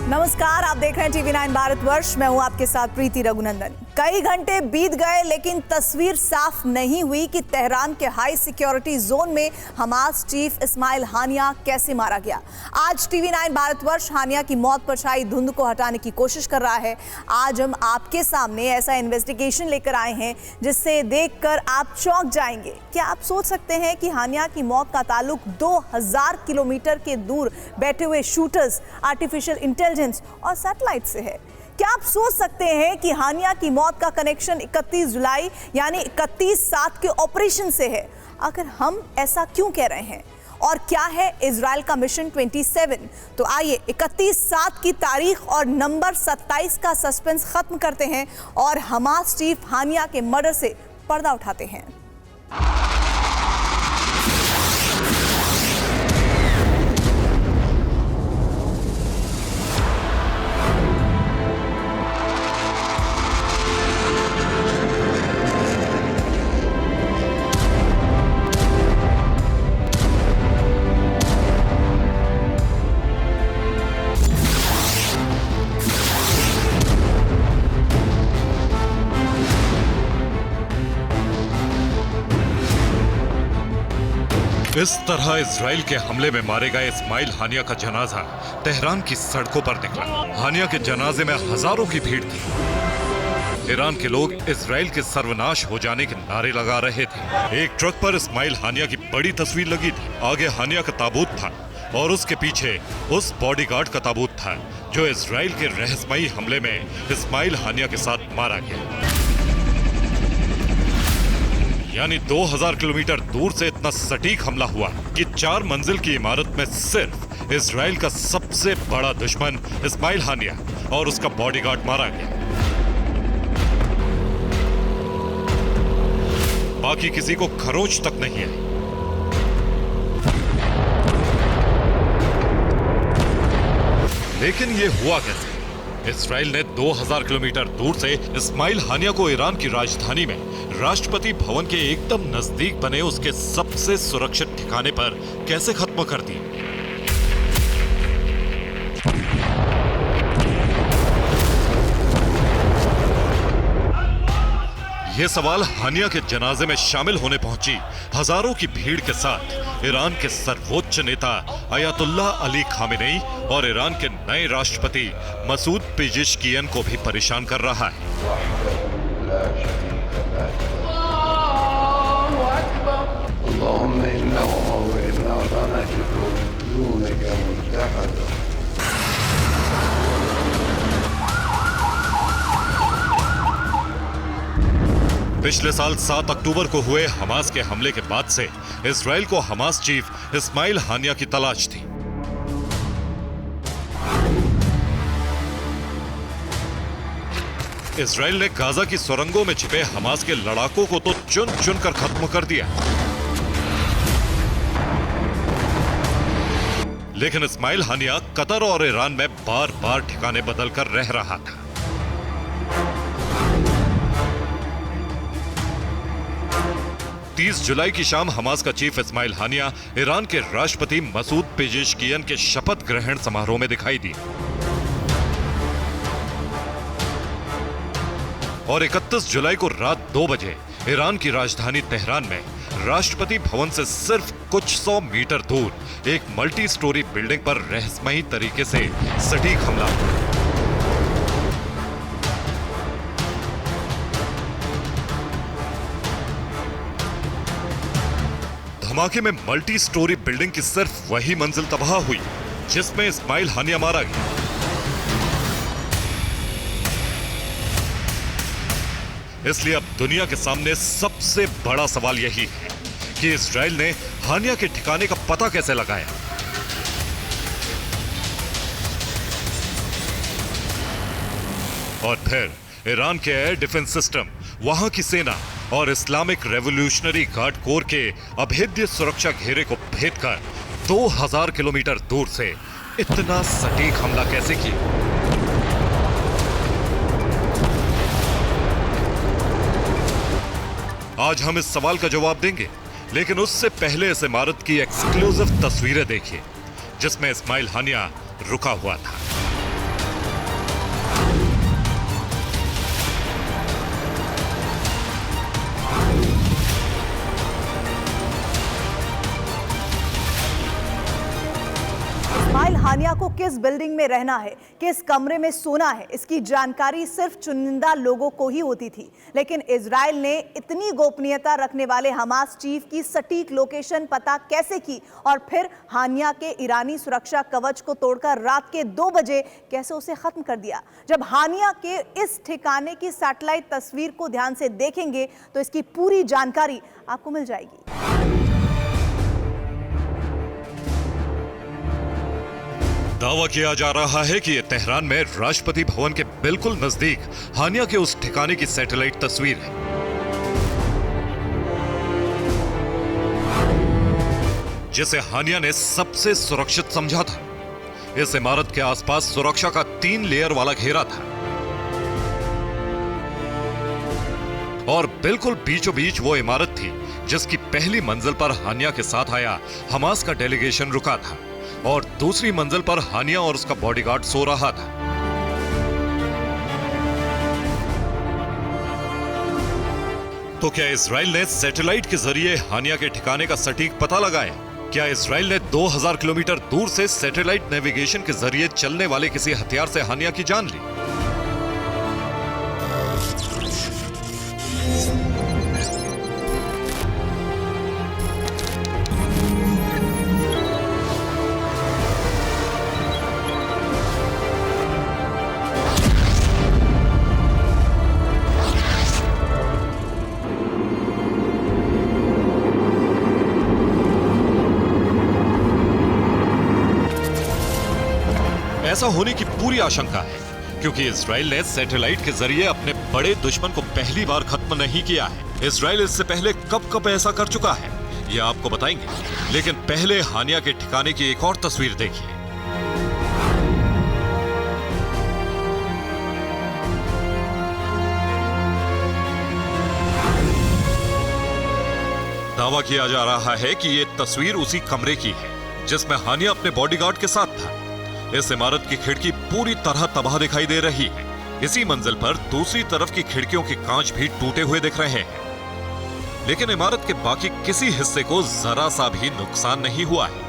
नमस्कार, आप देख रहे हैं टीवी 9 भारतवर्ष। मैं हूं आपके साथ प्रीति रघुनंदन। कई घंटे बीत गए लेकिन तस्वीर साफ नहीं हुई कि तेहरान के हाई सिक्योरिटी जोन में हमास चीफ इस्माइल हानिया कैसे मारा गया। आज टीवी 9 भारतवर्ष हानिया की मौत पर छाई धुंध को हटाने की कोशिश कर रहा है। आज हम आपके सामने ऐसा इन्वेस्टिगेशन लेकर आए हैं जिससे देखकर आप चौंक जाएंगे। क्या आप सोच सकते हैं कि हानिया की मौत का ताल्लुक 2000 किलोमीटर के दूर बैठे हुए शूटर्स, आर्टिफिशियल इंटेलिजेंस और सैटेलाइट से है? क्या आप सोच सकते हैं कि हानिया की मौत का कनेक्शन 31 जुलाई यानी 31/7 के ऑपरेशन से है? अगर हम ऐसा क्यों कह रहे हैं और क्या है इजराइल का मिशन 27? तो आइए 31/7 की तारीख और नंबर 27 का सस्पेंस खत्म करते हैं और हमास चीफ हानिया के मर्डर से पर्दा उठाते हैं। इस तरह इजराइल के हमले में मारे गए इस्माइल हानिया का जनाजा तेहरान की सड़कों पर निकला। हानिया के जनाजे में हजारों की भीड़ थी। ईरान के लोग इजराइल के सर्वनाश हो जाने के नारे लगा रहे थे। एक ट्रक पर इस्माइल हानिया की बड़ी तस्वीर लगी थी। आगे हानिया का ताबूत था और उसके पीछे उस बॉडीगार्ड का ताबूत था जो इजराइल के रहस्यमयी हमले में इस्माइल हानिया के साथ मारा गया। यानी 2000 किलोमीटर दूर से इतना सटीक हमला हुआ कि 4 मंजिल की इमारत में सिर्फ इजराइल का सबसे बड़ा दुश्मन इस्माइल हानिया और उसका बॉडीगार्ड मारा गया। बाकी किसी को खरोच तक नहीं आई। लेकिन ये हुआ कैसे? इजराइल ने 2000 किलोमीटर दूर से इस्माइल हानिया को ईरान की राजधानी में राष्ट्रपति भवन के एकदम नजदीक बने उसके सबसे सुरक्षित ठिकाने पर कैसे खत्म कर दी? ये सवाल हानिया के जनाजे में शामिल होने पहुंची हजारों की भीड़ के साथ ईरान के सर्वोच्च नेता अयातुल्लाह अली खामेनेई और ईरान के नए राष्ट्रपति मसूद पेजेश्कियन को भी परेशान कर रहा है। पिछले साल 7 अक्टूबर को हुए हमास के हमले के बाद से इजराइल को हमास चीफ इस्माइल हानिया की तलाश थी। इजराइल ने गाजा की सुरंगों में छिपे हमास के लड़ाकों को तो चुन चुन कर खत्म कर दिया, लेकिन इस्माइल हानिया कतर और ईरान में बार बार ठिकाने बदल कर रह रहा था। जुलाई की शाम हमास का चीफ इस्माइल हानिया ईरान के राष्ट्रपति मसूद पेजेश्कियन के शपथ ग्रहण समारोह में दिखाई दी और 31 जुलाई को रात 2 बजे ईरान की राजधानी तेहरान में राष्ट्रपति भवन से सिर्फ कुछ 100 मीटर दूर एक मल्टी स्टोरी बिल्डिंग पर रहस्यमयी तरीके से सटीक हमला हुआ। धमाके में मल्टी स्टोरी बिल्डिंग की सिर्फ वही मंजिल तबाह हुई जिसमें इस्माइल हानिया मारा गया। इसलिए अब दुनिया के सामने सबसे बड़ा सवाल यही है कि इजराइल ने हानिया के ठिकाने का पता कैसे लगाया। और फिर ईरान के एयर डिफेंस सिस्टम, वहां की सेना और इस्लामिक रेवोल्यूशनरी गार्ड कोर के अभेद्य सुरक्षा घेरे को भेदकर 2000 किलोमीटर दूर से इतना सटीक हमला कैसे किया? आज हम इस सवाल का जवाब देंगे, लेकिन उससे पहले इस इमारत की एक्सक्लूसिव तस्वीरें देखिए जिसमें इस्माइल हानिया रुका हुआ था। हानिया को किस बिल्डिंग में रहना है, किस कमरे में सोना है, इसकी जानकारी सिर्फ चुनिंदा लोगों को ही होती थी। लेकिन इजराइल ने इतनी गोपनीयता रखने वाले हमास चीफ की सटीक लोकेशन पता कैसे की और फिर हानिया के ईरानी सुरक्षा कवच को तोड़कर रात के 2 बजे कैसे उसे खत्म कर दिया। जब हानिया के इस ठिकाने की सैटेलाइट तस्वीर को ध्यान से देखेंगे तो इसकी पूरी जानकारी आपको मिल जाएगी। दावा किया जा रहा है कि यह तेहरान में राष्ट्रपति भवन के बिल्कुल नजदीक हानिया के उस ठिकाने की सैटेलाइट तस्वीर है। जिसे हानिया ने सबसे सुरक्षित समझा था। इस इमारत के आसपास सुरक्षा का 3 लेयर वाला घेरा था और बिल्कुल बीचों बीच वो इमारत थी जिसकी पहली मंजिल पर हानिया के साथ आया हमास का डेलीगेशन रुका था और दूसरी मंजिल पर हानिया और उसका बॉडीगार्ड सो रहा था। तो क्या इजराइल ने सैटेलाइट के जरिए हानिया के ठिकाने का सटीक पता लगाया? क्या इजराइल ने 2000 किलोमीटर दूर से सैटेलाइट नेविगेशन के जरिए चलने वाले किसी हथियार से हानिया की जान ली? ऐसा होने की पूरी आशंका है क्योंकि इजराइल ने सैटेलाइट के जरिए अपने बड़े दुश्मन को पहली बार खत्म नहीं किया है। इजराइल इससे पहले कब कब ऐसा कर चुका है ये आपको बताएंगे, लेकिन पहले हानिया के ठिकाने की एक और तस्वीर देखिए। दावा किया जा रहा है कि ये तस्वीर उसी कमरे की है जिसमें हानिया अपने बॉडीगार्ड के साथ था। इस इमारत की खिड़की पूरी तरह तबाह दिखाई दे रही है। इसी मंजिल पर दूसरी तरफ की खिड़कियों के कांच भी टूटे हुए दिख रहे हैं, लेकिन इमारत के बाकी किसी हिस्से को जरा सा भी नुकसान नहीं हुआ है।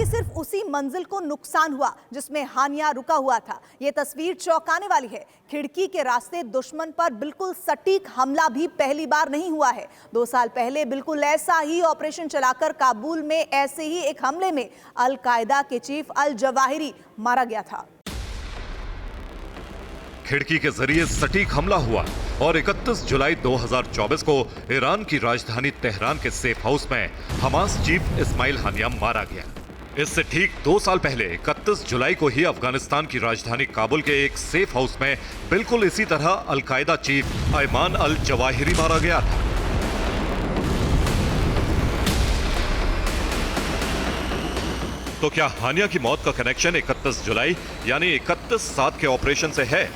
सिर्फ उसी मंजिल को नुकसान हुआ जिसमें हानिया रुका हुआ था। यह तस्वीर चौंकाने वाली है। खिड़की के रास्ते दुश्मन पर बिल्कुल सटीक हमला भी पहली बार नहीं हुआ है। 2 साल पहले बिल्कुल ऐसा ही ऑपरेशन चलाकर काबुल में ऐसे ही एक हमले में अल कायदा के चीफ अल जवाहिरी मारा गया था। खिड़की के जरिए सटीक हमला हुआ और 31 जुलाई 2024 को ईरान की राजधानी तेहरान के सेफ हाउस में हमास चीफ इस्माइल हानिया मारा गया। इससे ठीक 2 साल पहले 31 जुलाई को ही अफगानिस्तान की राजधानी काबुल के एक सेफ हाउस में बिल्कुल इसी तरह अल कायदा चीफ अयमान अल जवाहिरी मारा गया था। तो क्या हानिया की मौत का कनेक्शन 31 जुलाई यानी 31/7 के ऑपरेशन से है?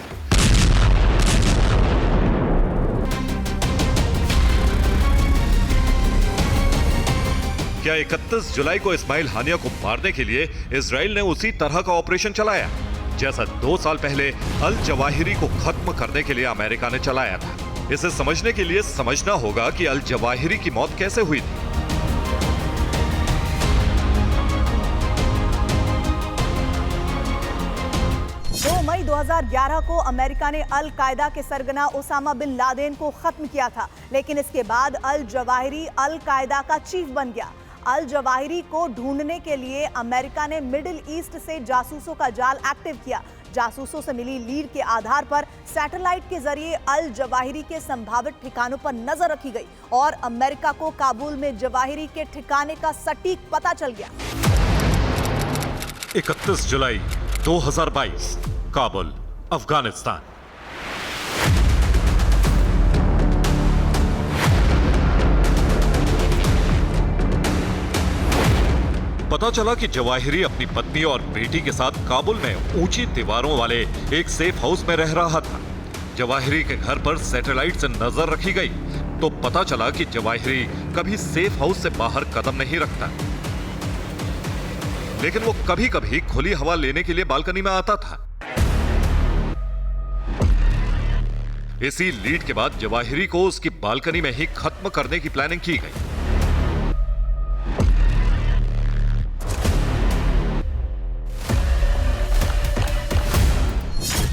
क्या 31 जुलाई को इस्माइल हानिया को मारने के लिए इजराइल ने उसी तरह का ऑपरेशन चलाया जैसा 2 साल पहले अल जवाहिरी को खत्म करने के लिए अमेरिका ने चलाया था? इसे समझने के लिए समझना होगा कि अल जवाहिरी की मौत कैसे हुई थी। 2 मई 2011 को अमेरिका ने अल कायदा के सरगना ओसामा बिन लादेन को खत्म किया था, लेकिन इसके बाद अल जवाहिरी अल कायदा का चीफ बन गया। अल जवाहिरी को ढूंढने के लिए अमेरिका ने मिडिल ईस्ट से जासूसों का जाल एक्टिव किया। जासूसों से मिली लीड के आधार पर सैटेलाइट के जरिए अल जवाहिरी के संभावित ठिकानों पर नजर रखी गई और अमेरिका को काबुल में जवाहिरी के ठिकाने का सटीक पता चल गया। 31 जुलाई 2022, काबुल, अफगानिस्तान। पता चला कि जवाहिरी अपनी पत्नी और बेटी के साथ काबुल में ऊंची दीवारों वाले एक सेफ हाउस में रह रहा था। जवाहिरी के घर पर सैटेलाइट से नजर रखी गई तो पता चला कि जवाहिरी कभी सेफ हाउस से बाहर कदम नहीं रखता। लेकिन वो कभी कभी खुली हवा लेने के लिए बालकनी में आता था। इसी लीड के बाद जवाहिरी को उसकी बालकनी में ही खत्म करने की प्लानिंग की गई।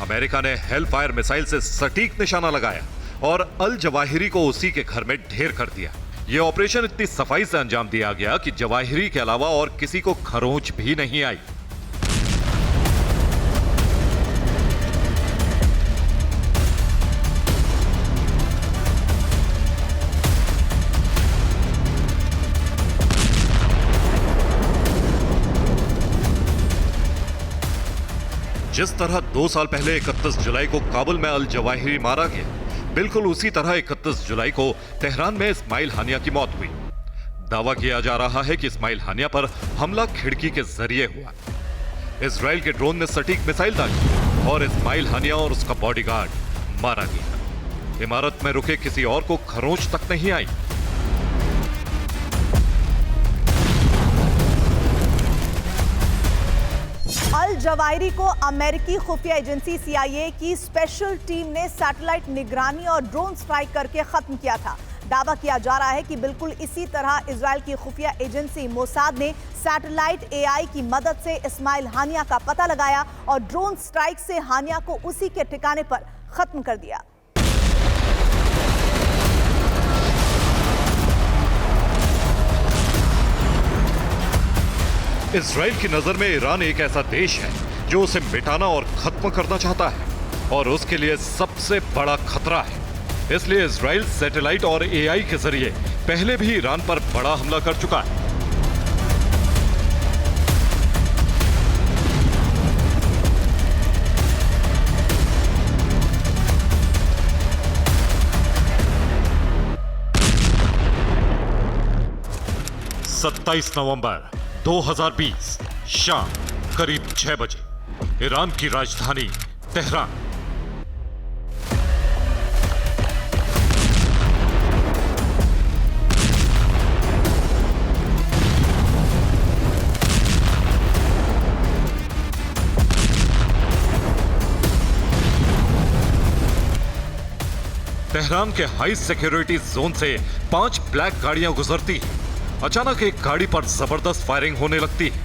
अमेरिका ने हेलफायर मिसाइल से सटीक निशाना लगाया और अल जवाहिरी को उसी के घर में ढेर कर दिया। यह ऑपरेशन इतनी सफाई से अंजाम दिया गया कि जवाहिरी के अलावा और किसी को खरोंच भी नहीं आई। जिस तरह 2 साल पहले 31 जुलाई को काबुल में अल जवाहिरी मारा गया, बिल्कुल उसी तरह 31 जुलाई को तेहरान में इस्माइल हानिया की मौत हुई। दावा किया जा रहा है कि इस्माइल हानिया पर हमला खिड़की के जरिए हुआ। इजराइल के ड्रोन ने सटीक मिसाइल दागी और इस्माइल हानिया और उसका बॉडीगार्ड मारा गया। इमारत में रुके किसी और को खरोंच तक नहीं आई। अल जवाहिरी को अमेरिकी खुफिया एजेंसी CIA की स्पेशल टीम ने सैटेलाइट निगरानी और ड्रोन स्ट्राइक करके खत्म किया था। दावा किया जा रहा है कि बिल्कुल इसी तरह इजराइल की खुफिया एजेंसी मोसाद ने सैटेलाइट AI की मदद से इस्माइल हानिया का पता लगाया और ड्रोन स्ट्राइक से हानिया को उसी के ठिकाने पर खत्म कर दिया। इजराइल की नजर में ईरान एक ऐसा देश है जो उसे मिटाना और खत्म करना चाहता है और उसके लिए सबसे बड़ा खतरा है। इसलिए इजराइल सैटेलाइट और AI के जरिए पहले भी ईरान पर बड़ा हमला कर चुका है। सत्ताईस नवंबर 2020 शाम करीब 6 बजे ईरान की राजधानी तेहरान। तेहरान के हाई सिक्योरिटी जोन से 5 ब्लैक गाड़ियां गुजरती हैं। अचानक एक गाड़ी पर जबरदस्त फायरिंग होने लगती है।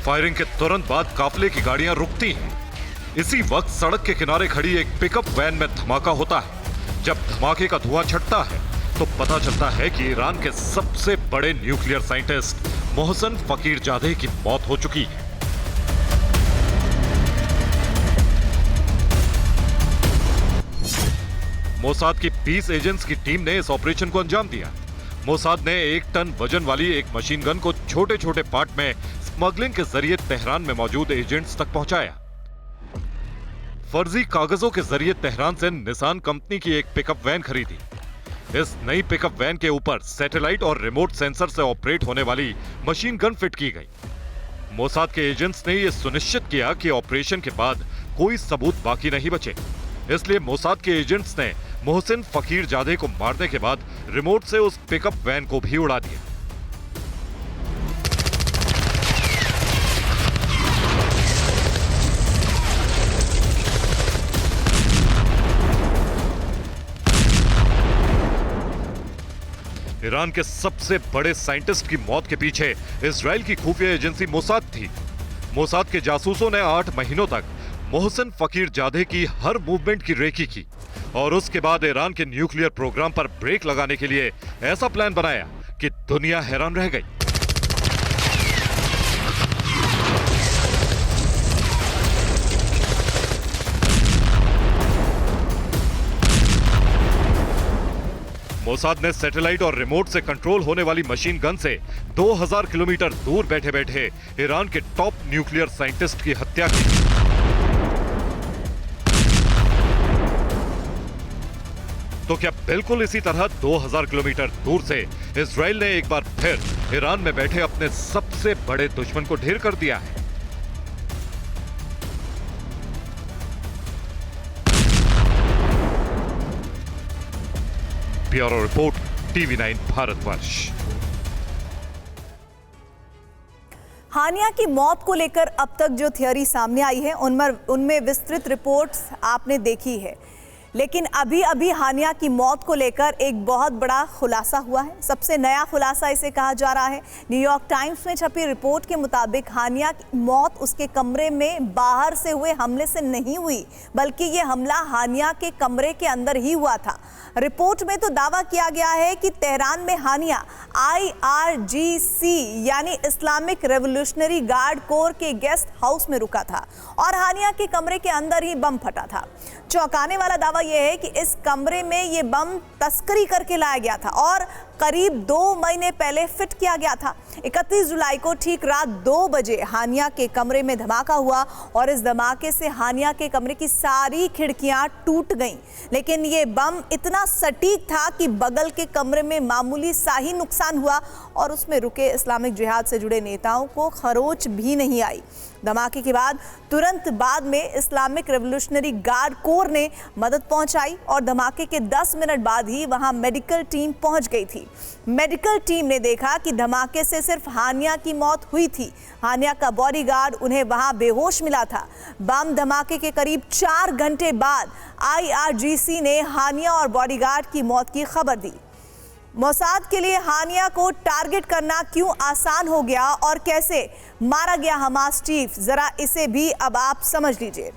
फायरिंग के तुरंत बाद काफिले की गाड़ियां रुकती हैं। इसी वक्त सड़क के किनारे खड़ी एक पिकअप वैन में धमाका होता है। जब धमाके का धुआं छटता है तो पता चलता है कि ईरान के सबसे बड़े न्यूक्लियर साइंटिस्ट मोहसिन फकीरजादे की मौत हो चुकी है। मोसाद की 20 एजेंट्स की टीम ने इस ऑपरेशन को अंजाम दिया। मोसाद ने 1 टन वजन वाली एक मशीन गन को छोटे छोटे पार्ट में स्मगलिंग के जरिए तेहरान में मौजूद एजेंट्स तक पहुंचाया। फर्जी कागजों के जरिए तेहरान से निसान कंपनी की एक पिकअप वैन खरीदी। इस नई पिकअप वैन के ऊपर सैटेलाइट और रिमोट सेंसर से ऑपरेट होने वाली मशीन गन फिट की गई। मोसाद के एजेंट्स ने यह सुनिश्चित किया कि ऑपरेशन के बाद कोई सबूत बाकी नहीं बचे। इसलिए मोसाद के एजेंट्स ने मोहसिन फकीरजादे को मारने के बाद रिमोट से उस पिकअप वैन को भी उड़ा दिया। ईरान के सबसे बड़े साइंटिस्ट की मौत के पीछे इजराइल की खुफिया एजेंसी मोसाद थी। मोसाद के जासूसों ने 8 महीनों तक मोहसिन फकीरजादे की हर मूवमेंट की रेकी की और उसके बाद ईरान के न्यूक्लियर प्रोग्राम पर ब्रेक लगाने के लिए ऐसा प्लान बनाया कि दुनिया हैरान रह गई। मोसाद ने सैटेलाइट और रिमोट से कंट्रोल होने वाली मशीन गन से 2000 किलोमीटर दूर बैठे बैठे ईरान के टॉप न्यूक्लियर साइंटिस्ट की हत्या की। तो क्या बिल्कुल इसी तरह 2000 किलोमीटर दूर से इजराइल ने एक बार फिर ईरान में बैठे अपने सबसे बड़े दुश्मन को ढेर कर दिया है? Bureau report, TV9 Bharatvarsh. हानिया की मौत को लेकर अब तक जो थियरी सामने आई है उनमें विस्तृत रिपोर्ट्स आपने देखी है, लेकिन अभी अभी हानिया की मौत को लेकर एक बहुत बड़ा खुलासा हुआ है। सबसे नया खुलासा इसे कहा जा रहा है। न्यूयॉर्क टाइम्स में छपी रिपोर्ट के मुताबिक हानिया की मौत उसके कमरे में बाहर से हुए हमले से नहीं हुई, बल्कि ये हमला हानिया के कमरे के अंदर ही हुआ था। रिपोर्ट में तो दावा किया गया है कि तेहरान में हानिया IRGC यानी इस्लामिक रेवोल्यूशनरी गार्ड कोर के गेस्ट हाउस में रुका था और हानिया के कमरे के अंदर ही बम फटा था। चौंकाने वाला दावा यह है कि इस कमरे में यह बम तस्करी करके लाया गया था और करीब 2 महीने पहले फिट किया गया था। 31 जुलाई को ठीक रात 2 बजे हानिया के कमरे में धमाका हुआ और इस धमाके से हानिया के कमरे की सारी खिड़कियां टूट गईं। लेकिन ये बम इतना सटीक था कि बगल के कमरे में मामूली सा ही नुकसान हुआ और उसमें रुके इस्लामिक जिहाद से जुड़े नेताओं को खरोच भी नहीं आई। धमाके के बाद तुरंत बाद में इस्लामिक रेवोल्यूशनरी गार्ड कोर ने मदद पहुंचाई और धमाके के 10 मिनट बाद ही वहां मेडिकल टीम पहुंच गई थी। मेडिकल टीम ने देखा कि धमाके से सिर्फ हानिया की मौत हुई थी। हानिया का बॉडीगार्ड उन्हें वहां बेहोश मिला था। बम धमाके के करीब 4 घंटे बाद IRGC ने हानिया और बॉडीगार्ड की मौत की खबर दी। मोसाद के लिए हानिया को टारगेट करना क्यों आसान हो गया और कैसे मारा गया हमास चीफ, जरा इसे भी अब आप समझ लीजिए।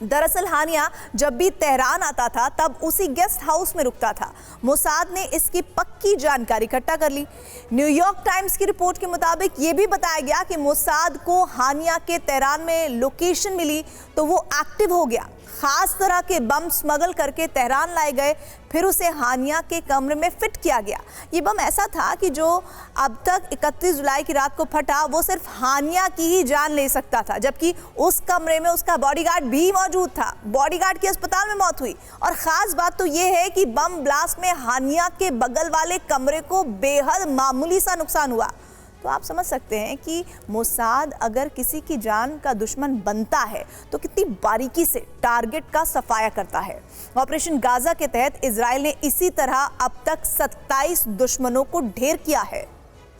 दरअसल हानिया जब भी तेहरान आता था तब उसी गेस्ट हाउस में रुकता था। मोसाद ने इसकी पक्की जानकारी इकट्ठा कर ली। न्यूयॉर्क टाइम्स की रिपोर्ट के मुताबिक ये भी बताया गया कि मोसाद को हानिया के तेहरान में लोकेशन मिली तो वो एक्टिव हो गया। खास तरह के बम स्मगल करके तेहरान लाए गए, फिर उसे हानिया के कमरे में फिट किया गया। ये बम ऐसा था कि जो अब तक 31 जुलाई की रात को फटा वो सिर्फ हानिया की ही जान ले सकता था, जबकि उस कमरे में उसका बॉडीगार्ड भी मौजूद था। बॉडीगार्ड की अस्पताल में मौत हुई और खास बात तो ये है कि बम ब्लास्ट में हानिया के बगल वाले कमरे को बेहद मामूली सा नुकसान हुआ। तो आप समझ सकते हैं कि मोसाद अगर किसी की जान का दुश्मन बनता है तो कितनी बारीकी से टारगेट का सफाया करता है। ऑपरेशन गाजा के तहत इजराइल ने इसी तरह अब तक 27 दुश्मनों को ढेर किया है।